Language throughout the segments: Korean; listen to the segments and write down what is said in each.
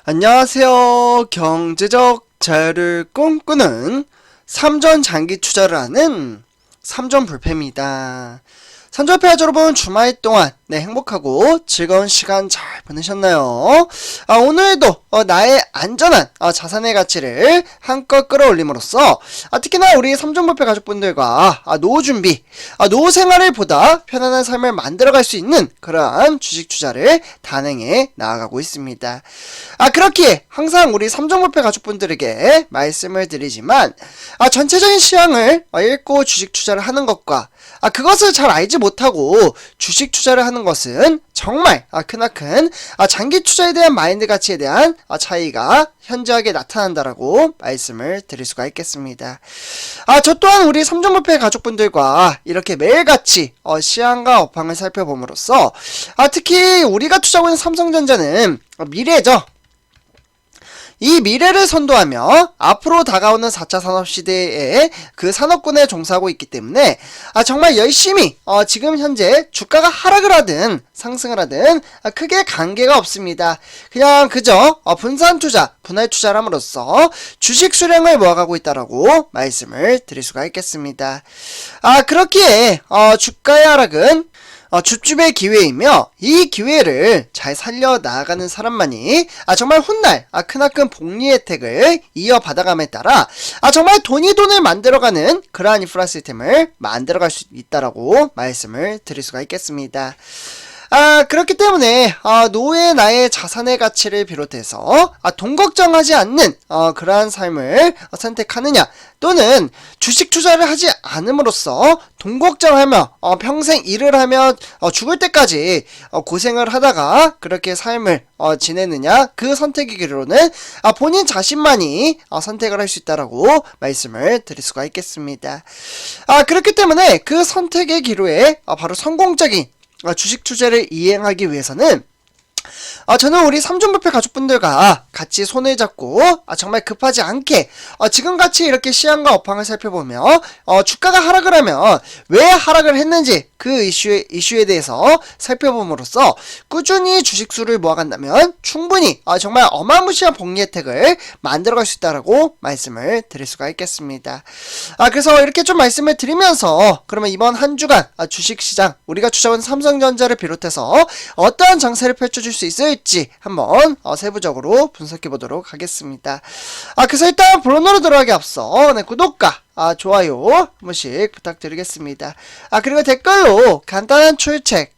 안녕하세요. 경제적 자유를 꿈꾸는 삼전 장기 투자를 하는 삼전불패입니다. 삼전불패 여러분, 주말 동안 행복하고 즐거운 시간 잘 보내셨나요? 오늘도 나의 안전한 자산의 가치를 한껏 끌어올림으로써 특히나 우리 삼전불패 가족분들과 노후 준비, 노후 생활을 보다 편안한 삶을 만들어갈 수 있는 그러한 주식 투자를 단행해 나아가고 있습니다. 그렇기에 항상 우리 삼전불패 가족분들에게 말씀을 드리지만 전체적인 시황을 읽고 주식 투자를 하는 것과 그것을 잘 알지 못하고 주식 투자를 하는 것은 정말 크나큰 장기 투자에 대한 마인드 가치에 대한 차이가 현저하게 나타난다라고 말씀을 드릴 수가 있겠습니다. 저 또한 우리 삼전불패 가족분들과 이렇게 매일같이 시황과 업황을 살펴봄으로써 특히 우리가 투자하고 있는 삼성전자는 미래죠. 이 미래를 선도하며 앞으로 다가오는 4차 산업시대에 그 산업군에 종사하고 있기 때문에 정말 열심히 지금 현재 주가가 하락을 하든 상승을 하든 크게 관계가 없습니다. 그냥 그저 분산 투자, 분할 투자를 함으로써 주식 수량을 모아가고 있다라고 말씀을 드릴 수가 있겠습니다. 그렇기에 주가의 하락은 줍줍의 기회이며 이 기회를 잘 살려나가는 사람만이 정말 훗날 크나큰 복리 혜택을 이어받아감에 따라 정말 돈을 만들어가는 그러한 인프라 시스템을 만들어갈 수 있다라고 말씀을 드릴 수가 있겠습니다. 그렇기 때문에 노후의 나의 자산의 가치를 비롯해서 돈 걱정하지 않는 그러한 삶을 선택하느냐, 또는 주식 투자를 하지 않음으로써 돈 걱정하며 평생 일을 하며 죽을 때까지 고생을 하다가 그렇게 삶을 지내느냐, 그 선택의 기로는 본인 자신만이 선택을 할 수 있다라고 말씀을 드릴 수가 있겠습니다. 그렇기 때문에 그 선택의 기로에 바로 성공적인 주식 투자를 이행하기 위해서는 저는 우리 삼전불패 가족분들과 같이 손을 잡고 정말 급하지 않게 지금같이 이렇게 시황과 업황을 살펴보며 주가가 하락을 하면 왜 하락을 했는지 그 이슈에 대해서 살펴봄으로써 꾸준히 주식수를 모아간다면 충분히 정말 어마무시한 복리 혜택을 만들어갈 수 있다라고 말씀을 드릴 수가 있겠습니다. 그래서 이렇게 좀 말씀을 드리면서 그러면 이번 한 주간 주식시장, 우리가 투자한 삼성전자를 비롯해서 어떠한 장세를 펼쳐줄 수 있을지 한번 세부적으로 분석해 보도록 하겠습니다. 그래서 일단 본론으로 들어가기 앞서 구독과 좋아요 한 번씩 부탁드리겠습니다. 그리고 댓글로 간단한 출첵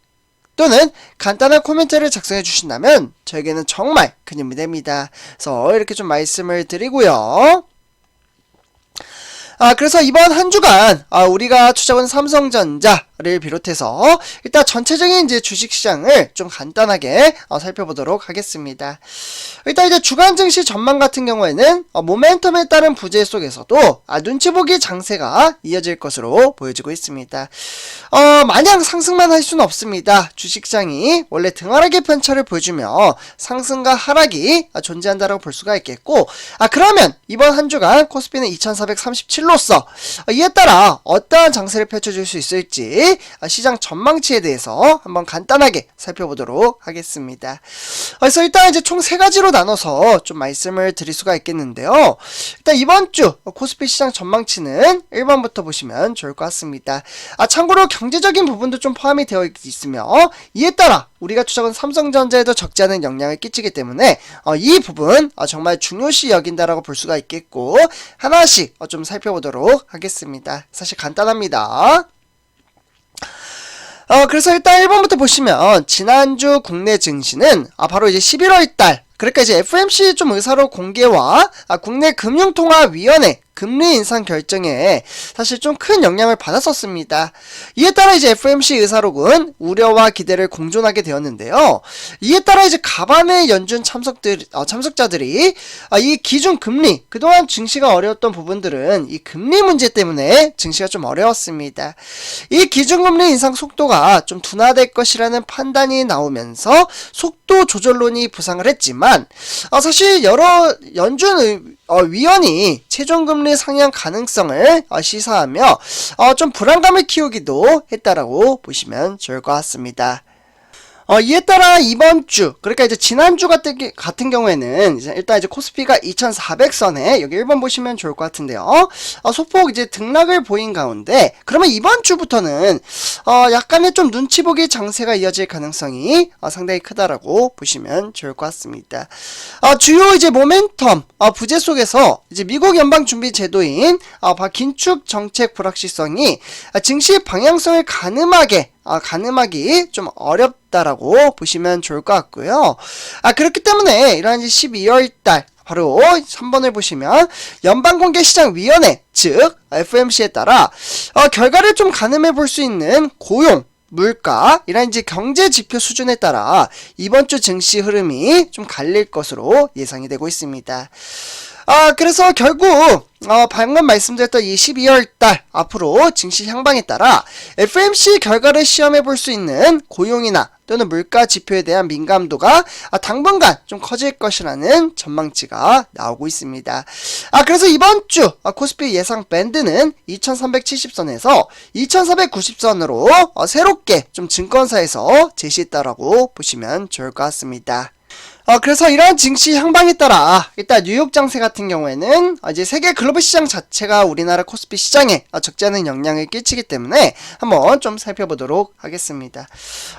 또는 간단한 코멘트를 작성해 주신다면 저에게는 정말 큰 힘이 됩니다. 그래서 이렇게 좀 말씀을 드리고요. 그래서 이번 한 주간 우리가 투자한 삼성전자를 비롯해서 일단 전체적인 이제 주식시장을 좀 간단하게 살펴보도록 하겠습니다. 일단 이제 주간 증시 전망 같은 경우에는 모멘텀에 따른 부재 속에서도 눈치보기 장세가 이어질 것으로 보여지고 있습니다. 마냥 상승만 할 수는 없습니다. 주식시장이 원래 등하락의 편차를 보여주며 상승과 하락이 존재한다고 볼 수가 있겠고, 그러면 이번 한 주간 코스피는 2437로서 이에 따라 어떠한 장세를 펼쳐줄 수 있을지 시장 전망치에 대해서 한번 간단하게 살펴보도록 하겠습니다. 그래서 일단 이제 총 3가지로 나눠서 좀 말씀을 드릴 수가 있겠는데요. 일단 이번 주 코스피 시장 전망치는 1번부터 보시면 좋을 것 같습니다. 참고로 경제적인 부분도 좀 포함이 되어 있으며 이에 따라 우리가 투자한 삼성전자에도 적지 않은 영향을 끼치기 때문에 이 부분 정말 중요시 여긴다라고 볼 수가 있겠고, 하나씩 좀 살펴보도록 하겠습니다. 사실 간단합니다. 그래서 일단 1번부터 보시면 지난주 국내 증시는 바로 이제 11월달, 그러니까 이제 FOMC 좀 의사로 공개와 국내 금융통화위원회 금리 인상 결정에 사실 좀 큰 영향을 받았었습니다. 이에 따라 이제 FOMC 의사록은 우려와 기대를 공존하게 되었는데요. 이에 따라 이제 가반의 연준 참석자들이 이 기준 금리, 그동안 증시가 어려웠던 부분들은 이 금리 문제 때문에 증시가 좀 어려웠습니다. 이 기준금리 인상 속도가 좀 둔화될 것이라는 판단이 나오면서 속도 조절론이 부상을 했지만 사실 여러 연준 위원이 최종금리 상향 가능성을 시사하며 좀 불안감을 키우기도 했다라고 보시면 좋을 것 같습니다. 이에 따라 이번 주, 그러니까 이제 지난주 같은 경우에는 일단 이제 코스피가 2400선에 여기 1번 보시면 좋을 것 같은데요. 소폭 이제 등락을 보인 가운데, 그러면 이번 주부터는 약간의 좀 눈치 보기 장세가 이어질 가능성이 상당히 크다라고 보시면 좋을 것 같습니다. 주요 이제 모멘텀 부재 속에서 이제 미국 연방 준비 제도인 긴축 정책 불확실성이 증시 방향성을 가늠하기 좀 어렵다라고 보시면 좋을 것 같고요. 그렇기 때문에 이러한 12월달 바로 3번을 보시면 연방공개시장위원회 즉 FOMC에 따라 결과를 좀 가늠해 볼 수 있는 고용, 물가, 이런 이제 경제 지표 수준에 따라 이번 주 증시 흐름이 좀 갈릴 것으로 예상이 되고 있습니다. 그래서 결국 방금 말씀드렸던 이 12월달 앞으로 증시 향방에 따라 FOMC 결과를 시험해 볼 수 있는 고용이나 또는 물가 지표에 대한 민감도가 당분간 좀 커질 것이라는 전망치가 나오고 있습니다. 그래서 이번 주 코스피 예상 밴드는 2370선에서 2490선으로 새롭게 좀 증권사에서 제시했다라고 보시면 좋을 것 같습니다. 그래서 이러한 증시 향방에 따라 일단 뉴욕 장세 같은 경우에는 이제 세계 글로벌 시장 자체가 우리나라 코스피 시장에 적지 않은 영향을 끼치기 때문에 한번 좀 살펴보도록 하겠습니다.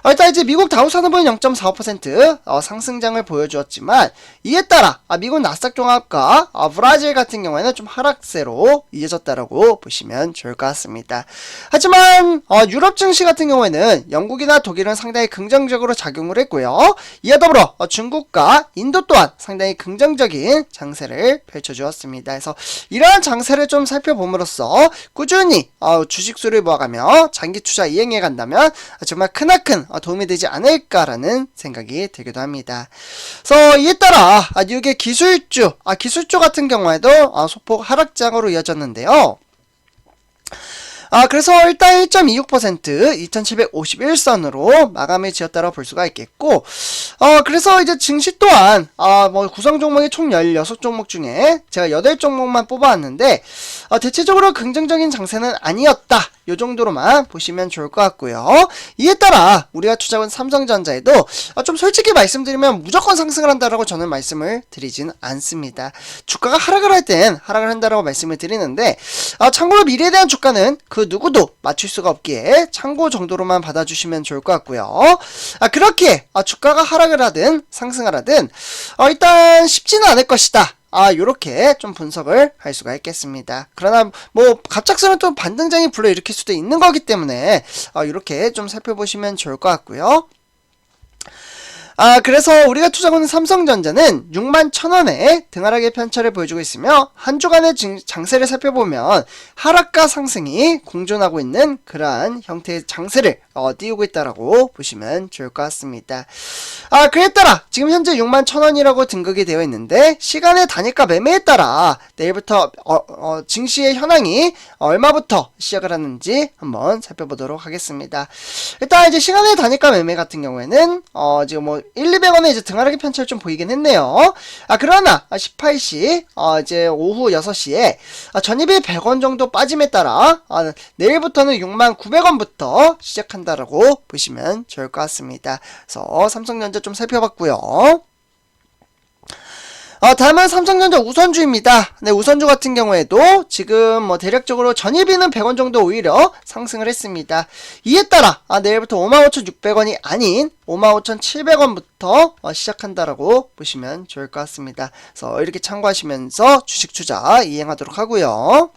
일단 이제 미국 다우산업은 0.45% 상승장을 보여주었지만 이에 따라 미국 나스닥 종합과 브라질 같은 경우에는 좀 하락세로 이어졌다라고 보시면 좋을 것 같습니다. 하지만 유럽 증시 같은 경우에는 영국이나 독일은 상당히 긍정적으로 작용을 했고요. 이에 더불어 중국과 인도 또한 상당히 긍정적인 장세를 펼쳐주었습니다. 그래서 이러한 장세를 좀 살펴봄으로써 꾸준히 주식수를 모아가며 장기 투자 이행해 간다면 정말 크나큰 도움이 되지 않을까라는 생각이 들기도 합니다. 그래서 이에 따라 뉴욕의 기술주 같은 경우에도 소폭 하락장으로 이어졌는데요. 그래서 일단 1.26% 2751선으로 마감을 지었다고 볼 수가 있겠고, 그래서 이제 증시 또한, 구성 종목이 총 16종목 중에 제가 8종목만 뽑아왔는데, 대체적으로 긍정적인 장세는 아니었다. 요 정도로만 보시면 좋을 것 같고요. 이에 따라 우리가 투자한 삼성전자에도 좀 솔직히 말씀드리면 무조건 상승을 한다라고 저는 말씀을 드리진 않습니다. 주가가 하락을 할 땐 하락을 한다라고 말씀을 드리는데, 참고로 미래에 대한 주가는 그 누구도 맞출 수가 없기에 참고 정도로만 받아주시면 좋을 것 같고요. 그렇게 주가가 하락을 하든 상승을 하든 일단 쉽지는 않을 것이다. 요렇게 좀 분석을 할 수가 있겠습니다. 그러나 갑작스러운 또 반등장이 불러일으킬 수도 있는 거기 때문에 요렇게 좀 살펴보시면 좋을 것 같고요. 그래서 우리가 투자하는 삼성전자는 61,000원에 등하락의 편차를 보여주고 있으며 한 주간의 장세를 살펴보면 하락과 상승이 공존하고 있는 그러한 형태의 장세를 띄우고 있다라고 보시면 좋을 것 같습니다. 그에 따라 지금 현재 61,000원이라고 등극이 되어 있는데 시간의 단위가 매매에 따라 내일부터 증시의 현황이 얼마부터 시작을 하는지 한번 살펴보도록 하겠습니다. 일단 이제 시간의 단위가 매매 같은 경우에는 지금 1,200원의 이제 등하락의 편차를 좀 보이긴 했네요. 그러나 18시 이제 오후 6시에 전입이 100원 정도 빠짐에 따라 내일부터는 69,000원부터 시작한다라고 보시면 좋을 것 같습니다. 그래서 삼성전자 좀 살펴봤고요. 다음은 삼성전자 우선주입니다. 네, 우선주 같은 경우에도 지금 대략적으로 전일비는 100원 정도 오히려 상승을 했습니다. 이에 따라 내일부터 55,600원이 아닌 55,700원부터 시작한다라고 보시면 좋을 것 같습니다. 그래서 이렇게 참고하시면서 주식 투자 이행하도록 하고요.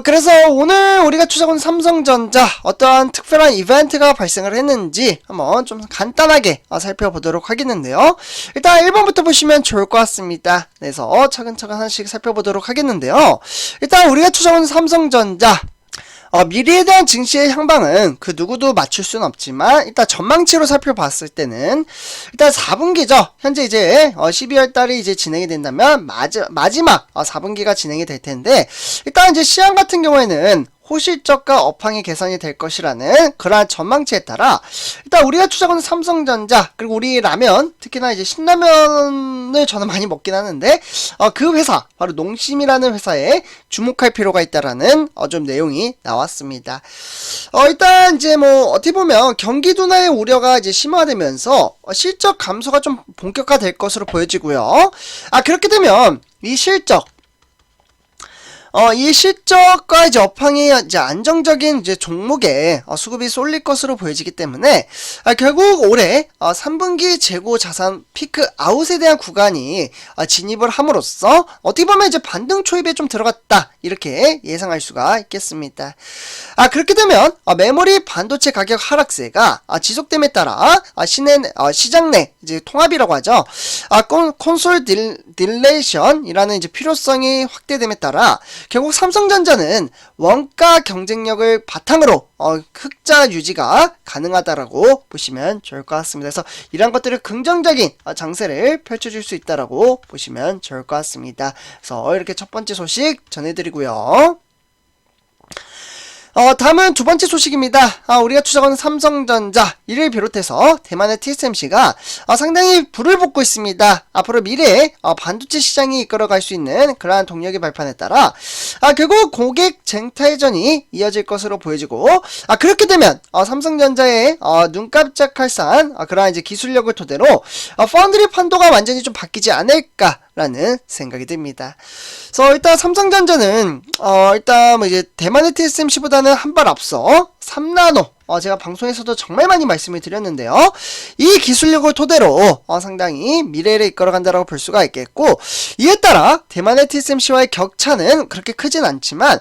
그래서 오늘 우리가 투자한 삼성전자 어떠한 특별한 이벤트가 발생을 했는지 한번 좀 간단하게 살펴보도록 하겠는데요. 일단 1번부터 보시면 좋을 것 같습니다. 그래서 차근차근 하나씩 살펴보도록 하겠는데요. 일단 우리가 투자한 삼성전자 미래에 대한 증시의 향방은 그 누구도 맞출 수는 없지만 일단 전망치로 살펴봤을 때는 일단 4분기죠. 현재 이제 12월 달이 이제 진행이 된다면 마지막 4분기가 진행이 될 텐데 일단 이제 시장 같은 경우에는 호실적과 업황이 개선이 될 것이라는 그러한 전망치에 따라 일단 우리가 투자하는 삼성전자 그리고 우리 라면 특히나 이제 신라면을 저는 많이 먹긴 하는데 그 회사 바로 농심이라는 회사에 주목할 필요가 있다라는 좀 내용이 나왔습니다. 일단 이제 뭐 어떻게 보면 경기 둔화의 우려가 이제 심화되면서 실적 감소가 좀 본격화될 것으로 보여지고요. 그렇게 되면 이 실적과 이제 업황이 이제 안정적인 이제 종목에 수급이 쏠릴 것으로 보여지기 때문에 결국 올해 3분기 재고 자산 피크 아웃에 대한 구간이 진입을 함으로써 어떻게 보면 이제 반등 초입에 좀 들어갔다 이렇게 예상할 수가 있겠습니다. 그렇게 되면 메모리 반도체 가격 하락세가 지속됨에 따라 시장 내 이제 통합이라고 하죠. 콘솔딜레이션이라는 이제 필요성이 확대됨에 따라 결국 삼성전자는 원가 경쟁력을 바탕으로 흑자 유지가 가능하다라고 보시면 좋을 것 같습니다. 그래서 이런 것들을 긍정적인 장세를 펼쳐줄 수 있다라고 보시면 좋을 것 같습니다. 그래서 이렇게 첫 번째 소식 전해드리고요. 다음은 두 번째 소식입니다. 우리가 투자하는 삼성전자 이를 비롯해서 대만의 TSMC가 상당히 불을 볶고 있습니다. 앞으로 미래에 반도체 시장이 이끌어갈 수 있는 그러한 동력의 발판에 따라 결국 고객 쟁탈전이 이어질 것으로 보여지고 그렇게 되면 삼성전자의 눈 깜짝할 싼 그러한 이제 기술력을 토대로 파운드리 판도가 완전히 좀 바뀌지 않을까라는 생각이 듭니다. 그래서 일단 삼성전자는 일단 뭐 이제 대만의 TSMC보다는 한 발 앞서 3나노 제가 방송에서도 정말 많이 말씀을 드렸는데요. 이 기술력을 토대로 상당히 미래를 이끌어간다라고 볼 수가 있겠고, 이에 따라 대만의 TSMC와의 격차는 그렇게 크진 않지만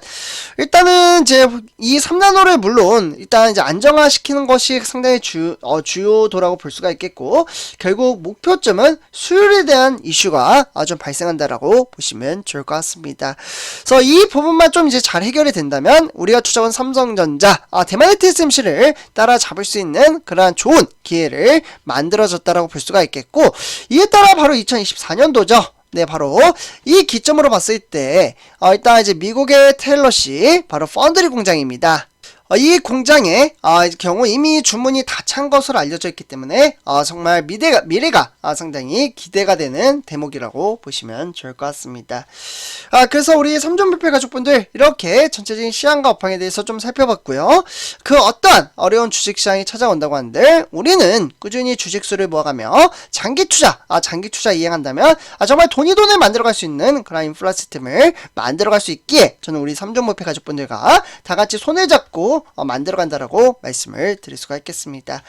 일단은 이제 이 3나노를 물론 일단 이제 안정화시키는 것이 상당히 주요도라고 볼 수가 있겠고, 결국 목표점은 수율에 대한 이슈가 좀 발생한다라고 보시면 좋을 것 같습니다. 그래서 이 부분만 좀 이제 잘 해결이 된다면 우리가 투자한 삼성전자 대만의 TSMC를 따라잡을 수 있는 그러한 좋은 기회를 만들어졌다라고 볼 수가 있겠고, 이에 따라 바로 2024년도죠. 네, 바로 이 기점으로 봤을 때 일단 이제 미국의 텔러시 바로 파운드리 공장입니다. 이 공장의 경우 이미 주문이 다 찬 것으로 알려져 있기 때문에 정말 미래가 상당히 기대가 되는 대목이라고 보시면 좋을 것 같습니다. 그래서 우리 3종 뷔페 가족분들 이렇게 전체적인 시장과 업황에 대해서 좀 살펴봤고요. 그 어떠한 어려운 주식시장이 찾아온다고 한들 우리는 꾸준히 주식수를 모아가며 장기 투자 이행한다면 정말 돈을 만들어갈 수 있는 그런 인플라 시스템을 만들어갈 수 있기에 저는 우리 3종 뷔페 가족분들과 다 같이 손을 잡고 만들어간다라고 말씀을 드릴 수가 있겠습니다.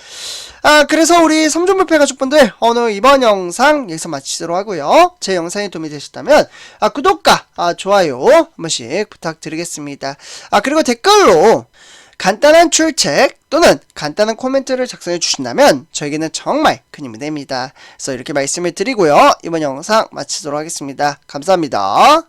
그래서 우리 3종 뷔페 가족분들 오늘 이번 영상 여기서 마치도록 하고요. 제 영상이 도움이 되셨다면 구독과 좋아요 한 번씩 부탁드리겠습니다. 그리고 댓글로 간단한 출첵 또는 간단한 코멘트를 작성해 주신다면 저에게는 정말 큰 힘이 됩니다. 그래서 이렇게 말씀을 드리고요. 이번 영상 마치도록 하겠습니다. 감사합니다.